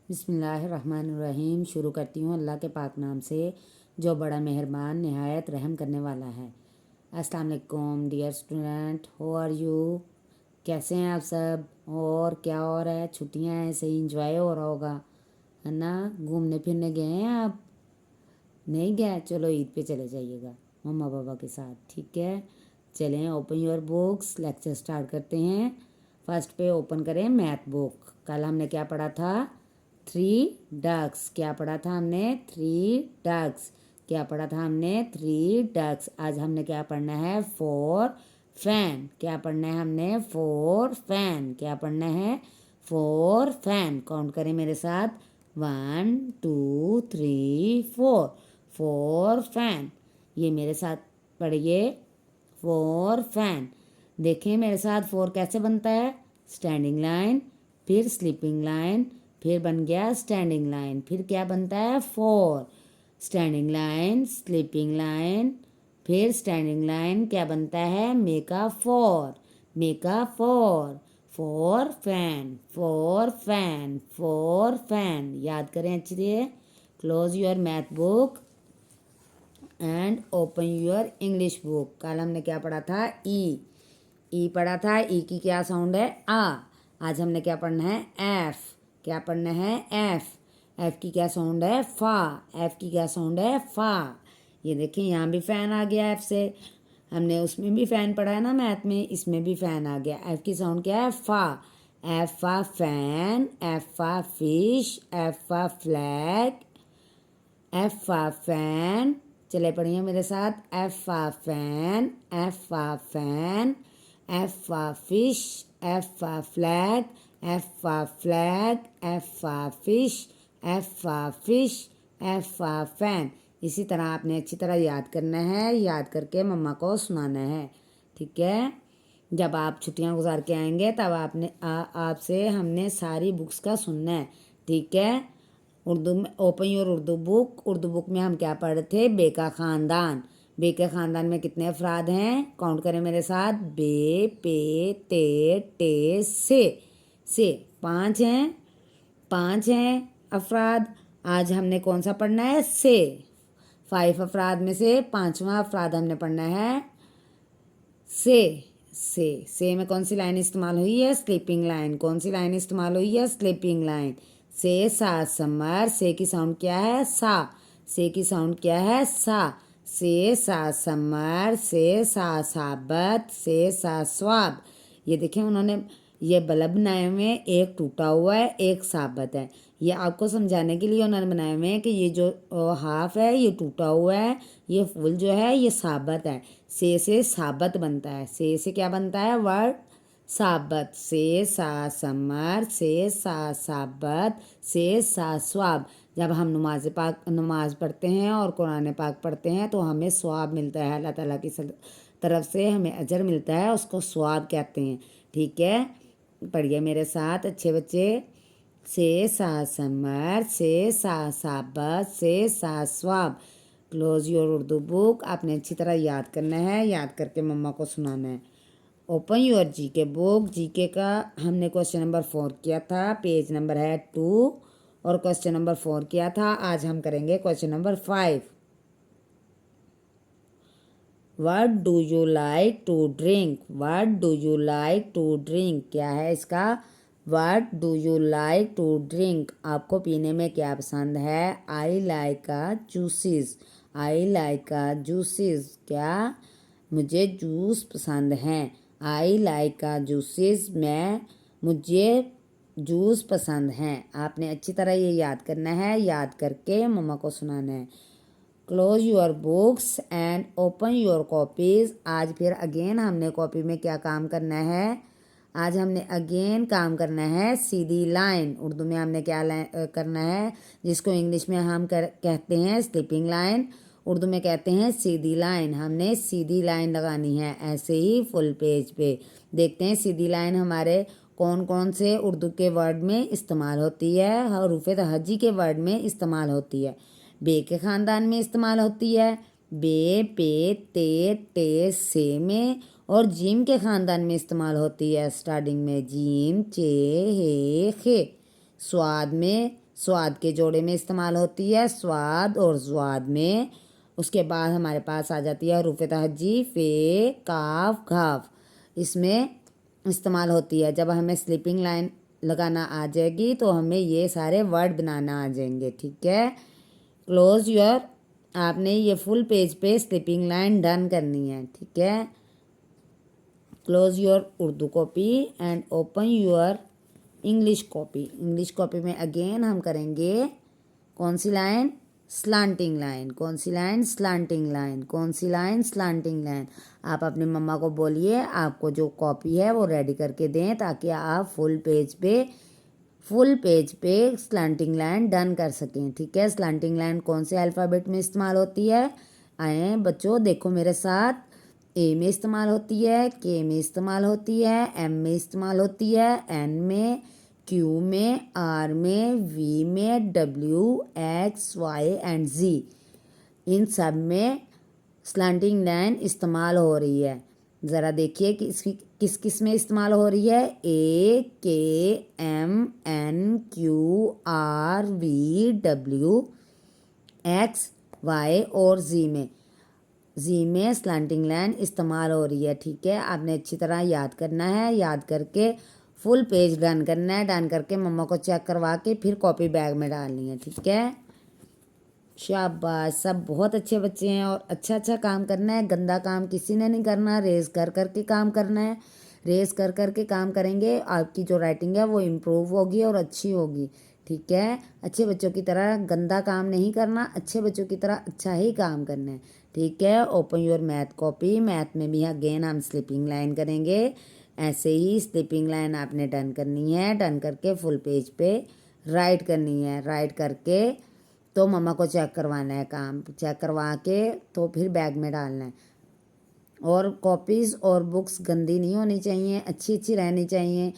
बिस्मिल्लाहिर्रहमानिर्रहीम। शुरू करती हूँ अल्लाह के पाक नाम से जो बड़ा मेहरबान नहायत रहम करने वाला है। अस्सलाम वालेकुम dear student, how are you? कैसे हैं आप सब? और क्या हो रहा है? छुट्टियां हैं, सही इंजॉय हो रहा होगा, है ना? घूमने फिरने गए हैं आप? नहीं गए? चलो ईद पे चले जाइएगा मम्मा पापा के साथ, ठीक है? चलें, open your books, lecture start करते हैं। फर्स्ट पे ओपन करें मैथ बुक। कल हमने क्या पढ़ा था? 3 डक्स। क्या पढ़ा था हमने? 3 डक्स। क्या पढ़ा था हमने? 3 डक्स। आज हमने क्या पढ़ना है? 4 फैन। क्या पढ़ना है हमने? 4 फैन। क्या पढ़ना है? 4 फैन। काउंट करें मेरे साथ। 1 2 3 4। 4 फैन। ये मेरे साथ पढ़िए। 4 फैन। देखें मेरे साथ 4 कैसे बनता है? स्टैंडिंग लाइन, फिर स्लीपिंग लाइन, फिर बन गया स्टैंडिंग लाइन, फिर क्या बनता है? 4। स्टैंडिंग लाइन, स्लीपिंग लाइन, फिर स्टैंडिंग लाइन, क्या बनता है? मेका 4। मेका 4। 4 फैन, 4 फैन, 4 फैन। याद करें अच्छी तरह। Close your math book and open your English book. कल हमने क्या पढ़ा था? ई पढ़ा था। ई की क्या साउंड है? आ। आज हमने क्या पढ़ना है? एफ। क्या पढ़ना है? एफ। एफ की क्या साउंड है? फा। एफ की क्या साउंड है? फा। ये देखिए यहाँ भी फैन आ गया एफ से। हमने उसमें भी फैन पढ़ा है ना मैथ में, इसमें भी फैन आ गया। एफ की साउंड क्या है? फा। एफ फा फैन, एफ फा फिश, एफ फा फ्लैग, एफ फा फैन। चले पढ़िए मेरे साथ। एफ फा फैन, एफ फा फैन, एफ फा फिश, एफ फा फ्लैग, एफ फा फ्लैग, एफ फा फिश, एफ फा फिश, एफ फा फैन। इसी तरह आपने अच्छी तरह याद करना है। याद करके मम्मा को सुनाना है, ठीक है? जब आप छुट्टियां गुजार के आएंगे तब आपसे हमने सारी बुक्स का सुनना है, ठीक है? उर्दू में open your Urdu book. Urdu book में हम क्या पढ़ रहे थे? बेका ख़ानदान। बेके ख़ानदान में कितने अफराद हैं? काउंट करें मेरे साथ। बे, पे, ते, टे, से 5 हैं। 5 हैं अफराद। आज हमने कौन सा पढ़ना है? से। 5 अफराद में से 5वां अफराद हमने पढ़ना है से। से में कौन सी लाइन इस्तेमाल हुई है? Sleeping line. कौन सी लाइन इस्तेमाल हुई है? Sleeping line. से सा समर। से की साउंड क्या है? सा। से की साउंड क्या है? सा। से सा समर, से सा साबत, से सा स्वाब। ये देखिए उन्होंने ये बल्ब बनाए हुए हैं, एक टूटा हुआ है, एक साबत है। ये आपको समझाने के लिए उन्होंने बनाए हुए हैं कि ये जो हाफ है ये टूटा हुआ है, ये फुल जो है ये साबत है। से साबत बनता है। से क्या बनता है? वर्ड साबत। से सा समर, से सा साबत, से सा स्वाब। जब हम नमाज पढ़ते हैं और कुरान पाक पढ़ते हैं तो हमें स्वाब मिलता है, अल्लाह ताला की तरफ से हमें अजर मिलता है, उसको स्वाब कहते हैं, ठीक है? पढ़िए मेरे साथ अच्छे बच्चे। से सा समर, से सा साबत, से सा swab. Close your Urdu book. आपने अच्छी तरह याद करना है। याद करके मम्मा को सुनाना है। Open your GK book. GK का हमने क्वेश्चन नंबर 4 किया था, पेज नंबर है 2, और क्वेश्चन नंबर 4 किया था। आज हम करेंगे question number 5। What do you like to drink? What do you like to drink? क्या है इसका? What do you like to drink? आपको पीने में क्या पसंद है? I like a juices. I like a juices. क्या? मुझे जूस पसंद हैं। I like a juices. मुझे जूस पसंद हैं। आपने अच्छी तरह ये याद करना है। याद करके मम्मा को सुनाना है। Close your books and open your copies. आज फिर अगेन हमने कॉपी में क्या काम करना है? आज हमने अगेन काम करना है सीधी लाइन। उर्दू में हमने क्या करना है, जिसको इंग्लिश में हम कहते हैं स्लीपिंग लाइन, उर्दू में कहते हैं सीधी लाइन। हमने सीधी लाइन लगानी है ऐसे ही फुल पेज पे। देखते हैं सीधी लाइन हमारे कौन कौन से उर्दू के वर्ड में इस्तेमाल होती है। हरूफ तहज्जी के वर्ड में इस्तेमाल होती है। बे के ख़ानदान में इस्तेमाल होती है। बे, पे, ते, टे, से में। और जीम के ख़ानदान में इस्तेमाल होती है। स्टार्टिंग में जीम, चे, हे, खे। स्वाद में स्वाद के जोड़े में इस्तेमाल होती है, स्वाद और ज़्वाद में। उसके बाद हमारे पास आ जाती है हरूफ तहज्जी, फ़े, काफ, घाफ, इसमें इस्तेमाल होती है। जब हमें स्लीपिंग लाइन लगाना आ जाएगी तो हमें ये सारे वर्ड बनाना आ जाएंगे, ठीक है। क्लोज योर, आपने ये फुल पेज पे स्लीपिंग लाइन डन करनी है, ठीक है। Close your Urdu copy and open your English copy. English copy में अगेन हम करेंगे कौन सी लाइन, स्लांटिंग लाइन। कौन सी लाइन, स्लांटिंग लाइन। कौन सी लाइन, स्लांटिंग लाइन। आप अपनी मम्मा को बोलिए आपको जो कॉपी है वो रेडी करके दें ताकि आप फुल पेज पे स्लांटिंग लाइन डन कर सकें, ठीक है। स्लांटिंग लाइन कौन से अल्फ़ाबेट में इस्तेमाल होती है, आए बच्चों देखो मेरे साथ। ए में इस्तेमाल होती है, के में इस्तेमाल होती है, एम में इस्तेमाल होती है, एन में, क्यू में, आर में, वी में, डब्ल्यू, एक्स, वाई एंड जी, इन सब में स्लांटिंग लाइन इस्तेमाल हो रही है। ज़रा देखिए कि इसकी किस किस में इस्तेमाल हो रही है, A, K, M, N, Q, R, V, W, X, Y और जी में स्लांटिंग लाइन इस्तेमाल हो रही है, ठीक है। आपने अच्छी तरह याद करना है, याद करके फुल पेज डन करना है, डन करके मम्मा को चेक करवा के फिर कॉपी बैग में डालनी है, ठीक है। शाबाश, सब बहुत अच्छे बच्चे हैं और अच्छा अच्छा काम करना है, गंदा काम किसी ने नहीं करना, रेस कर कर के काम करना है। रेस कर कर के काम करेंगे आपकी जो राइटिंग है वो इम्प्रूव होगी और अच्छी होगी, ठीक है। अच्छे बच्चों की तरह गंदा काम नहीं करना, अच्छे बच्चों की तरह अच्छा ही काम करना है, ठीक है। Open your math copy. Math में भी अगेन हम स्लीपिंग लाइन करेंगे, ऐसे ही स्लीपिंग लाइन आपने डन करनी है, डन करके फुल पेज पे राइट करनी है। राइट करके तो मम्मा को चेक करवाना है, काम चेक करवा के तो फिर बैग में डालना है। और कॉपीज़ और बुक्स गंदी नहीं होनी चाहिए, अच्छी अच्छी रहनी चाहिए।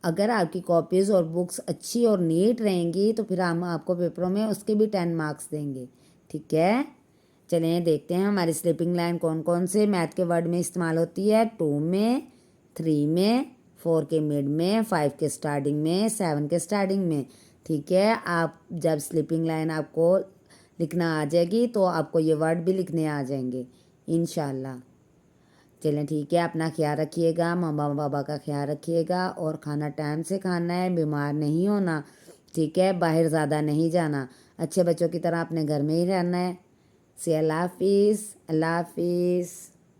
अगर आपकी कॉपीज़ और बुक्स अच्छी और नीट रहेंगी तो फिर हम आपको पेपरों में उसके भी 10 मार्क्स देंगे, ठीक है। चलिए देखते हैं हमारी स्लीपिंग लाइन कौन कौन से मैथ के वर्ड में इस्तेमाल होती है। 2 में, 3 में, 4 के मिड में, 5 के स्टार्टिंग में, 7 के स्टार्टिंग में, ठीक है। आप जब स्लीपिंग लाइन आपको लिखना आ जाएगी तो आपको ये वर्ड भी लिखने आ जाएंगे इंशाल्लाह। चलें ठीक है, अपना ख्याल रखिएगा, मम्मा पापा का ख्याल रखिएगा और खाना टाइम से खाना है, बीमार नहीं होना, ठीक है। बाहर ज़्यादा नहीं जाना, अच्छे बच्चों की तरह अपने घर में ही रहना है। से अल्लाह हाफिज़, अल्लाह हाफिज़।